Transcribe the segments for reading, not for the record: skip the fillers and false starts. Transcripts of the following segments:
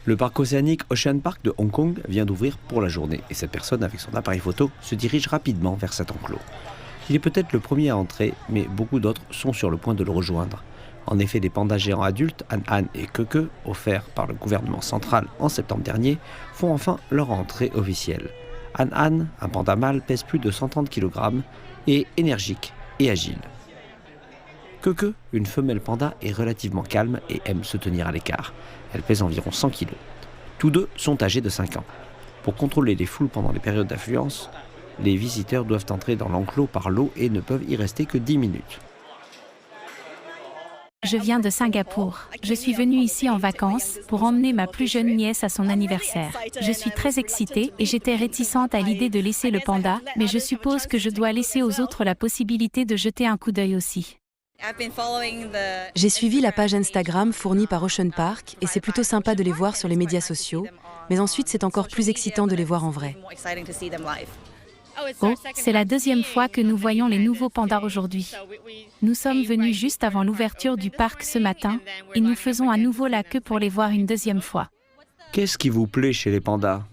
Le parc océanique Ocean Park de Hong Kong vient d'ouvrir pour la journée et cette personne avec son appareil photo se dirige rapidement vers cet enclos. Il est peut-être le premier à entrer, mais beaucoup d'autres sont sur le point de le rejoindre. En effet, les pandas géants adultes, Han et Keke, offerts par le gouvernement central en septembre dernier, font enfin leur entrée officielle. Han, un panda mâle, pèse plus de 130 kg et est énergique et agile. Keke, une femelle panda, est relativement calme et aime se tenir à l'écart. Elle pèse environ 100 kg. Tous deux sont âgés de 5 ans. Pour contrôler les foules pendant les périodes d'affluence, les visiteurs doivent entrer dans l'enclos par l'eau et ne peuvent y rester que 10 minutes. Je viens de Singapour. Je suis venue ici en vacances pour emmener ma plus jeune nièce à son anniversaire. Je suis très excitée et j'étais réticente à l'idée de laisser le panda, mais je suppose que je dois laisser aux autres la possibilité de jeter un coup d'œil aussi. J'ai suivi la page Instagram fournie par Ocean Park et c'est plutôt sympa de les voir sur les médias sociaux, mais ensuite c'est encore plus excitant de les voir en vrai. Oh, c'est la deuxième fois que nous voyons les nouveaux pandas aujourd'hui. Nous sommes venus juste avant l'ouverture du parc ce matin et nous faisons à nouveau la queue pour les voir une deuxième fois. Qu'est-ce qui vous plaît chez les pandas ?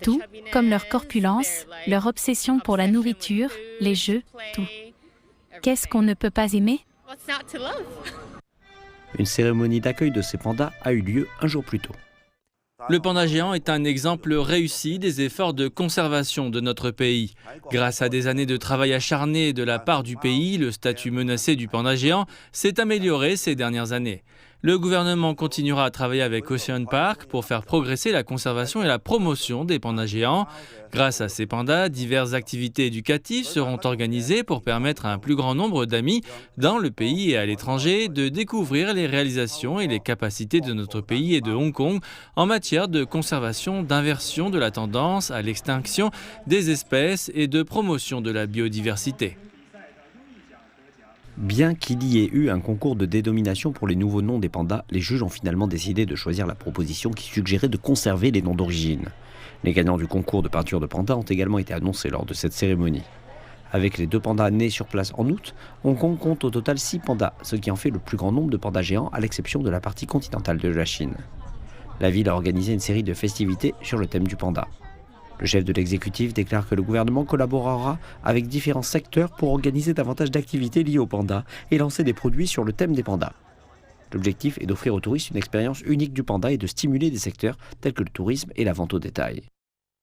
Tout, comme leur corpulence, leur obsession pour la nourriture, les jeux, tout. Qu'est-ce qu'on ne peut pas aimer ? Une cérémonie d'accueil de ces pandas a eu lieu un jour plus tôt. Le panda géant est un exemple réussi des efforts de conservation de notre pays. Grâce à des années de travail acharné de la part du pays, le statut menacé du panda géant s'est amélioré ces dernières années. Le gouvernement continuera à travailler avec Ocean Park pour faire progresser la conservation et la promotion des pandas géants. Grâce à ces pandas, diverses activités éducatives seront organisées pour permettre à un plus grand nombre d'amis dans le pays et à l'étranger de découvrir les réalisations et les capacités de notre pays et de Hong Kong en matière de conservation, d'inversion de la tendance à l'extinction des espèces et de promotion de la biodiversité. Bien qu'il y ait eu un concours de dénomination pour les nouveaux noms des pandas, les juges ont finalement décidé de choisir la proposition qui suggérait de conserver les noms d'origine. Les gagnants du concours de peinture de pandas ont également été annoncés lors de cette cérémonie. Avec les 2 pandas nés sur place en août, Hong Kong compte au total 6 pandas, ce qui en fait le plus grand nombre de pandas géants à l'exception de la partie continentale de la Chine. La ville a organisé une série de festivités sur le thème du panda. Le chef de l'exécutif déclare que le gouvernement collaborera avec différents secteurs pour organiser davantage d'activités liées aux pandas et lancer des produits sur le thème des pandas. L'objectif est d'offrir aux touristes une expérience unique du panda et de stimuler des secteurs tels que le tourisme et la vente au détail.